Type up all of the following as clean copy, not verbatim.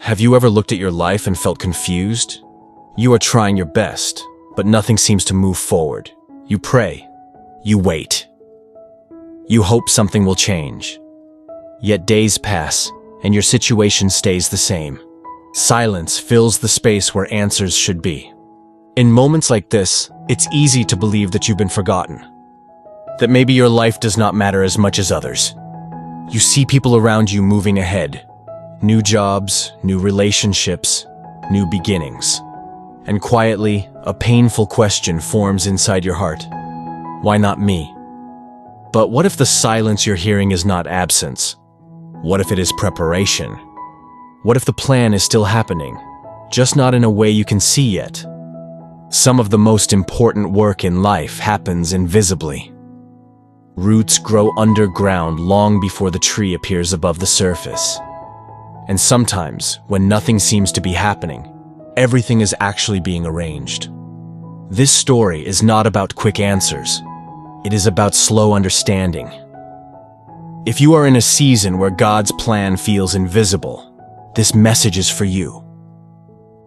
Have you ever looked at your life and felt confused? You are trying your best, but nothing seems to move forward. You pray. You wait. You hope something will change. Yet days pass, and your situation stays the same. Silence fills the space where answers should be. In moments like this, it's easy to believe that you've been forgotten. That maybe your life does not matter as much as others. You see people around you moving ahead. New jobs, new relationships, new beginnings. And quietly, a painful question forms inside your heart. Why not me? But what if the silence you're hearing is not absence? What if it is preparation? What if the plan is still happening, just not in a way you can see yet? Some of the most important work in life happens invisibly. Roots grow underground long before the tree appears above the surface. And sometimes, when nothing seems to be happening, everything is actually being arranged. This story is not about quick answers. It is about slow understanding. If you are in a season where God's plan feels invisible, this message is for you.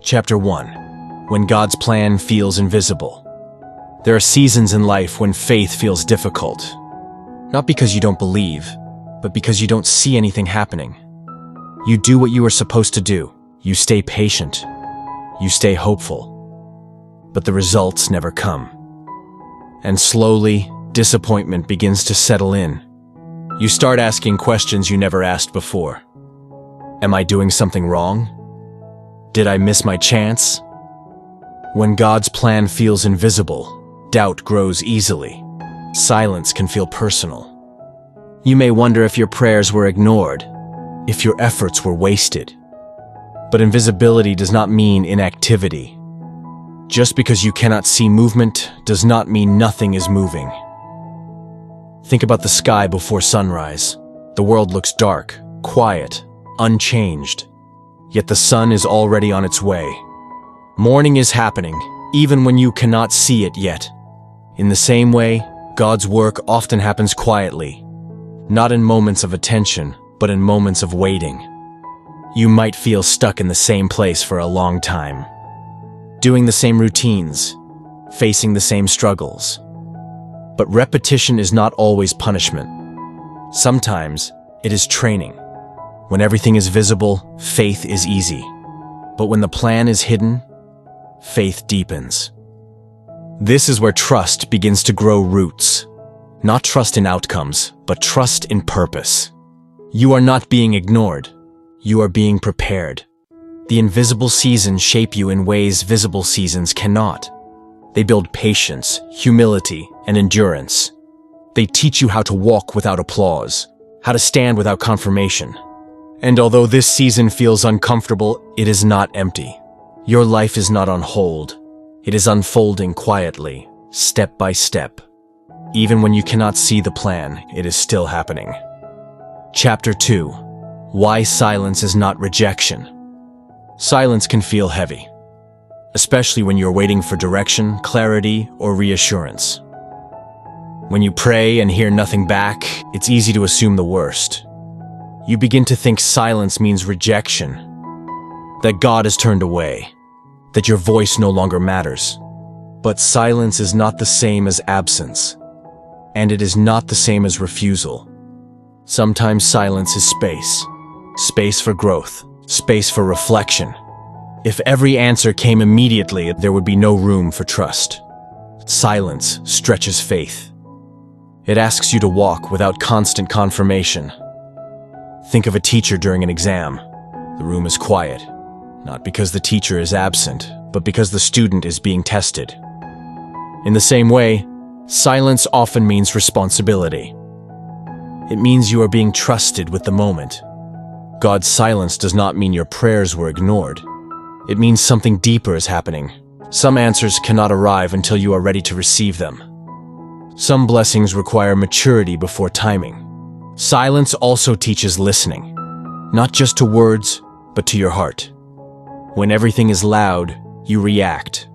Chapter 1. When God's plan feels invisible. There are seasons in life when faith feels difficult. Not because you don't believe, but because you don't see anything happening. You do what you are supposed to do. You stay patient. You stay hopeful. But the results never come. And slowly, disappointment begins to settle in. You start asking questions you never asked before. Am I doing something wrong? Did I miss my chance? When God's plan feels invisible, doubt grows easily. Silence can feel personal. You may wonder if your prayers were ignored, if your efforts were wasted. But invisibility does not mean inactivity. Just because you cannot see movement does not mean nothing is moving. Think about the sky before sunrise. The world looks dark, quiet, unchanged. Yet the sun is already on its way. Morning is happening, even when you cannot see it yet. In the same way, God's work often happens quietly, not in moments of attention, but in moments of waiting. You might feel stuck in the same place for a long time, doing the same routines, facing the same struggles. But repetition is not always punishment. Sometimes it is training. When everything is visible, faith is easy. But when the plan is hidden, faith deepens. This is where trust begins to grow roots. Not trust in outcomes, but trust in purpose. You are not being ignored. You are being prepared. The invisible seasons shape you in ways visible seasons cannot. They build patience, humility, and endurance. They teach you how to walk without applause, how to stand without confirmation. And although this season feels uncomfortable, it is not empty. Your life is not on hold. It is unfolding quietly, step by step. Even when you cannot see the plan, it is still happening. Chapter 2. Why silence is not rejection. Silence can feel heavy, especially when you're waiting for direction, clarity, or reassurance. When you pray and hear nothing back, it's easy to assume the worst. You begin to think silence means rejection, that God has turned away, that your voice no longer matters. But silence is not the same as absence, and it is not the same as refusal. Sometimes silence is space. Space for growth, space for reflection. If every answer came immediately, there would be no room for trust. Silence stretches faith. It asks you to walk without constant confirmation. Think of a teacher during an exam. The room is quiet, not because the teacher is absent, but because the student is being tested. In the same way, silence often means responsibility. It means you are being trusted with the moment. God's silence does not mean your prayers were ignored. It means something deeper is happening. Some answers cannot arrive until you are ready to receive them. Some blessings require maturity before timing. Silence also teaches listening, not just to words, but to your heart. When everything is loud, you react.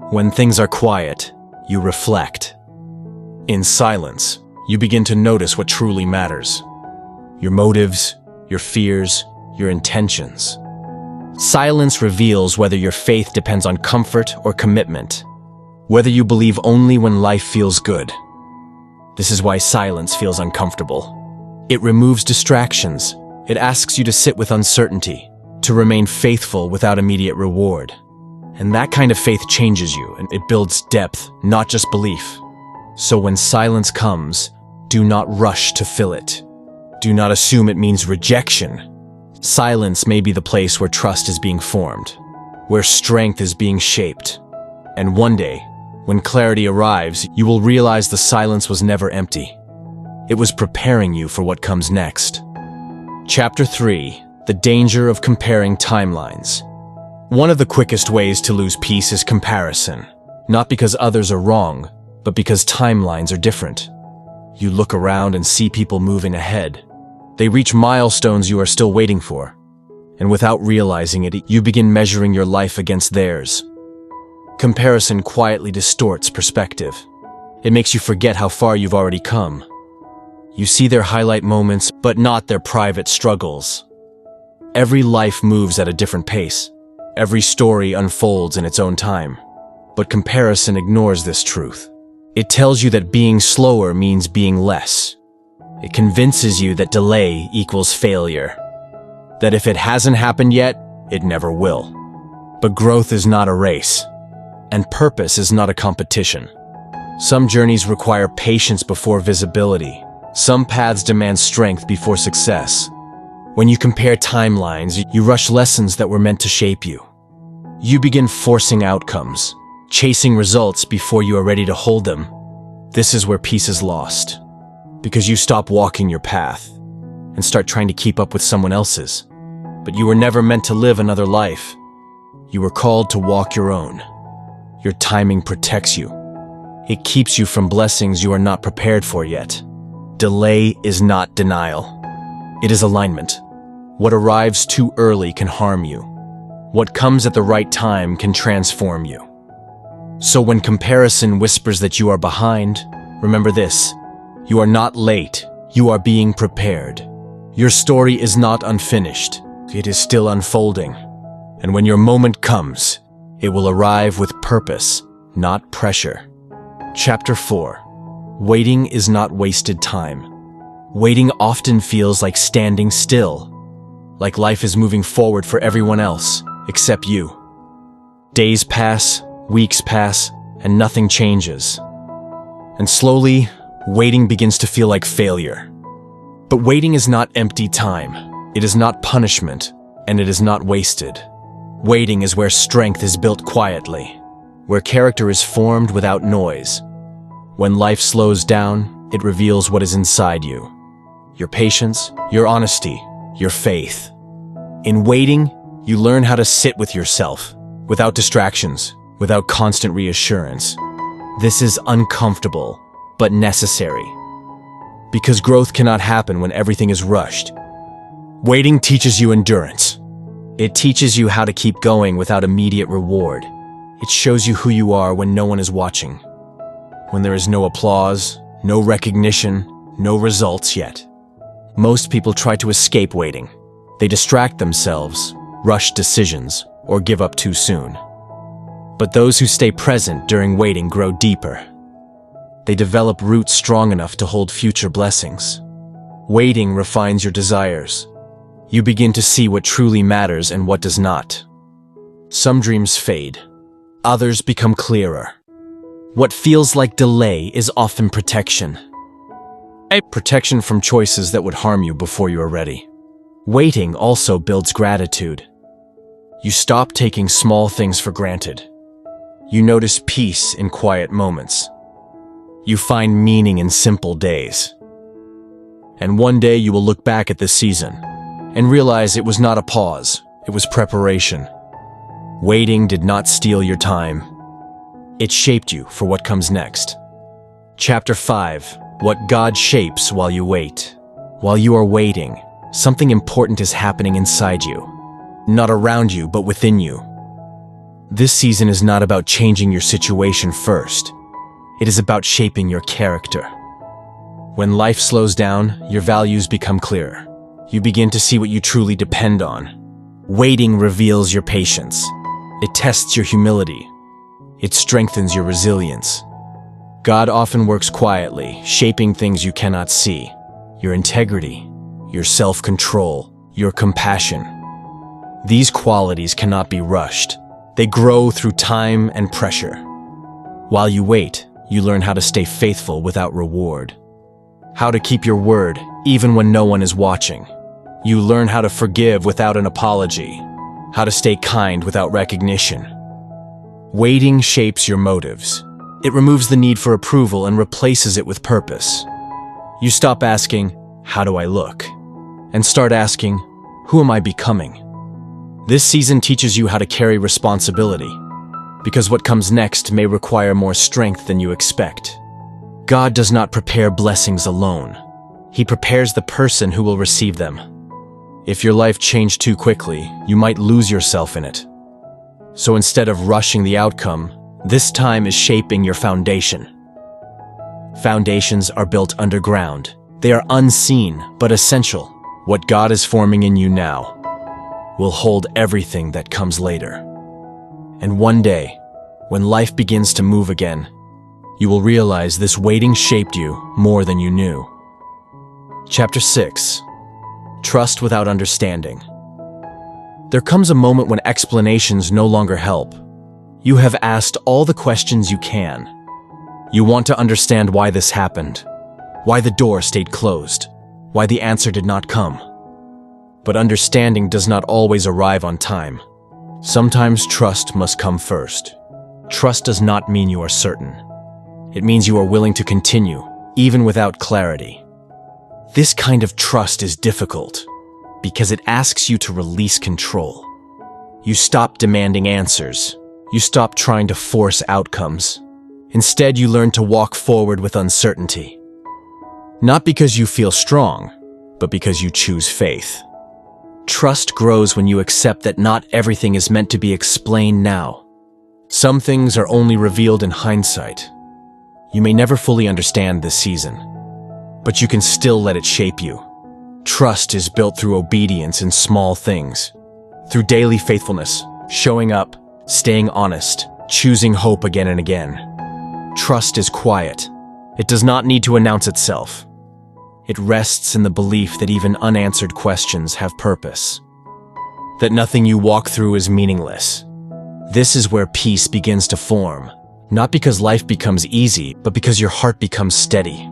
When things are quiet, you reflect. In silence, you begin to notice what truly matters. Your motives, your fears, your intentions. Silence reveals whether your faith depends on comfort or commitment, whether you believe only when life feels good. This is why silence feels uncomfortable. It removes distractions. It asks you to sit with uncertainty, to remain faithful without immediate reward. And that kind of faith changes you, and it builds depth, not just belief. So when silence comes, do not rush to fill it. Do not assume it means rejection. Silence may be the place where trust is being formed, where strength is being shaped. And one day, when clarity arrives, you will realize the silence was never empty. It was preparing you for what comes next. Chapter 3: The Danger of Comparing Timelines. One of the quickest ways to lose peace is comparison, not because others are wrong, but because timelines are different. You look around and see people moving ahead. They reach milestones you are still waiting for, and without realizing it, you begin measuring your life against theirs. Comparison quietly distorts perspective. It makes you forget how far you've already come. You see their highlight moments, but not their private struggles. Every life moves at a different pace. Every story unfolds in its own time. But comparison ignores this truth. It tells you that being slower means being less. It convinces you that delay equals failure. That if it hasn't happened yet, it never will. But growth is not a race. And purpose is not a competition. Some journeys require patience before visibility. Some paths demand strength before success. When you compare timelines, you rush lessons that were meant to shape you. You begin forcing outcomes, chasing results before you are ready to hold them. This is where peace is lost, because you stop walking your path and start trying to keep up with someone else's. But you were never meant to live another life. You were called to walk your own. Your timing protects you. It keeps you from blessings you are not prepared for yet. Delay is not denial. It is alignment. What arrives too early can harm you. What comes at the right time can transform you. So when comparison whispers that you are behind, remember this: you are not late, you are being prepared. Your story is not unfinished, it is still unfolding. And when your moment comes, it will arrive with purpose, not pressure. Chapter 4: Waiting is not wasted time. Waiting often feels like standing still, like life is moving forward for everyone else, except you. Days pass, weeks pass, and nothing changes. And slowly, waiting begins to feel like failure. But waiting is not empty time. It is not punishment, and it is not wasted. Waiting is where strength is built quietly, where character is formed without noise. When life slows down, it reveals what is inside you. Your patience, your honesty, your faith. In waiting, you learn how to sit with yourself, without distractions, without constant reassurance. This is uncomfortable, but necessary. Because growth cannot happen when everything is rushed. Waiting teaches you endurance. It teaches you how to keep going without immediate reward. It shows you who you are when no one is watching. When there is no applause, no recognition, no results yet. Most people try to escape waiting. They distract themselves, rush decisions, or give up too soon. But those who stay present during waiting grow deeper. They develop roots strong enough to hold future blessings. Waiting refines your desires. You begin to see what truly matters and what does not. Some dreams fade. Others become clearer. What feels like delay is often protection. A protection from choices that would harm you before you are ready. Waiting also builds gratitude. You stop taking small things for granted. You notice peace in quiet moments. You find meaning in simple days. And one day you will look back at this season and realize it was not a pause, it was preparation. Waiting did not steal your time. It shaped you for what comes next. Chapter 5: What God shapes while you wait. While you are waiting, something important is happening inside you. Not around you, but within you. This season is not about changing your situation first. It is about shaping your character. When life slows down, your values become clearer. You begin to see what you truly depend on. Waiting reveals your patience. It tests your humility. It strengthens your resilience. God often works quietly, shaping things you cannot see. Your integrity, your self-control, your compassion. These qualities cannot be rushed. They grow through time and pressure. While you wait, you learn how to stay faithful without reward. How to keep your word even when no one is watching. You learn how to forgive without an apology. How to stay kind without recognition. Waiting shapes your motives. It removes the need for approval and replaces it with purpose. You stop asking, "How do I look?" and start asking, "Who am I becoming?" This season teaches you how to carry responsibility, because what comes next may require more strength than you expect. God does not prepare blessings alone. He prepares the person who will receive them. If your life changed too quickly, you might lose yourself in it. So instead of rushing the outcome, this time is shaping your foundation. Foundations are built underground. They are unseen, but essential. What God is forming in you now will hold everything that comes later. And one day, when life begins to move again, you will realize this waiting shaped you more than you knew. Chapter 6. Trust without understanding. There comes a moment when explanations no longer help. You have asked all the questions you can. You want to understand why this happened, why the door stayed closed, why the answer did not come. But understanding does not always arrive on time. Sometimes trust must come first. Trust does not mean you are certain. It means you are willing to continue, even without clarity. This kind of trust is difficult because it asks you to release control. You stop demanding answers. You stop trying to force outcomes. Instead, you learn to walk forward with uncertainty. Not because you feel strong, but because you choose faith. Trust grows when you accept that not everything is meant to be explained now. Some things are only revealed in hindsight. You may never fully understand this season, but you can still let it shape you. Trust is built through obedience in small things, through daily faithfulness, showing up, staying honest, choosing hope again and again. Trust is quiet. It does not need to announce itself. It rests in the belief that even unanswered questions have purpose, that nothing you walk through is meaningless. This is where peace begins to form, not because life becomes easy, but because your heart becomes steady.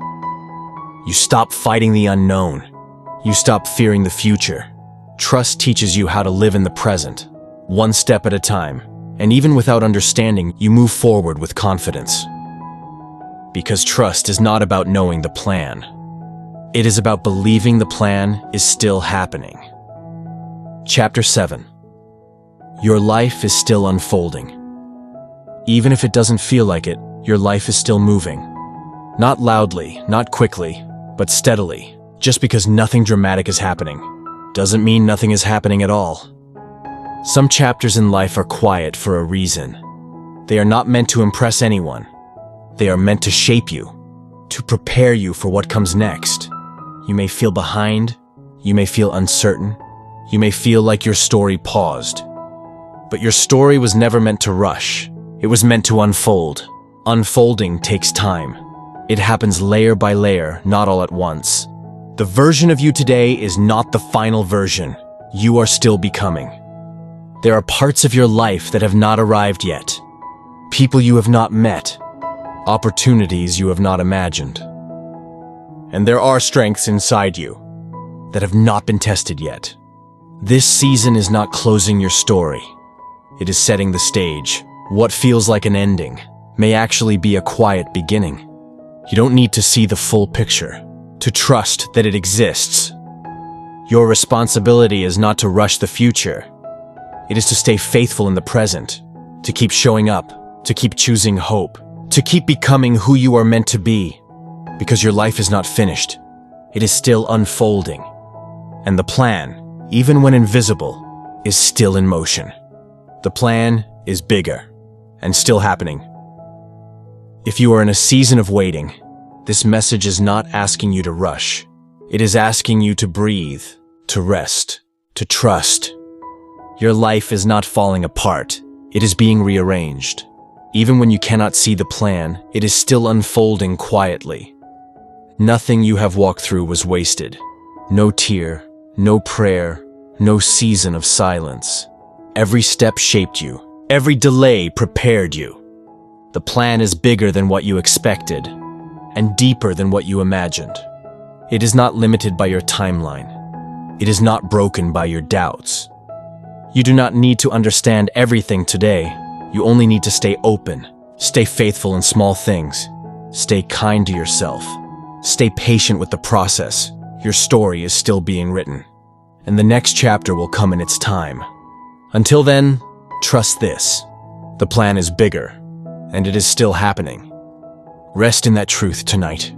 You stop fighting the unknown. You stop fearing the future. Trust teaches you how to live in the present, one step at a time, and even without understanding, you move forward with confidence. Because trust is not about knowing the plan. It is about believing the plan is still happening. Chapter 7. Your life is still unfolding. Even if it doesn't feel like it, your life is still moving. Not loudly, not quickly, but steadily. Just because nothing dramatic is happening doesn't mean nothing is happening at all. Some chapters in life are quiet for a reason. They are not meant to impress anyone. They are meant to shape you, to prepare you for what comes next. You may feel behind, you may feel uncertain, you may feel like your story paused. But your story was never meant to rush. It was meant to unfold. Unfolding takes time. It happens layer by layer, not all at once. The version of you today is not the final version. You are still becoming. There are parts of your life that have not arrived yet. People you have not met. Opportunities you have not imagined. And there are strengths inside you that have not been tested yet. This season is not closing your story. It is setting the stage. What feels like an ending may actually be a quiet beginning. You don't need to see the full picture to trust that it exists. Your responsibility is not to rush the future. It is to stay faithful in the present, to keep showing up, to keep choosing hope, to keep becoming who you are meant to be. Because your life is not finished. It is still unfolding. And the plan, even when invisible, is still in motion. The plan is bigger and still happening. If you are in a season of waiting, this message is not asking you to rush. It is asking you to breathe, to rest, to trust. Your life is not falling apart. It is being rearranged. Even when you cannot see the plan, it is still unfolding quietly. Nothing you have walked through was wasted. No tear, no prayer, no season of silence. Every step shaped you. Every delay prepared you. The plan is bigger than what you expected, and deeper than what you imagined. It is not limited by your timeline. It is not broken by your doubts. You do not need to understand everything today. You only need to stay open. Stay faithful in small things. Stay kind to yourself. Stay patient with the process. Your story is still being written, and the next chapter will come in its time. Until then, trust this. The plan is bigger, and it is still happening. Rest in that truth tonight.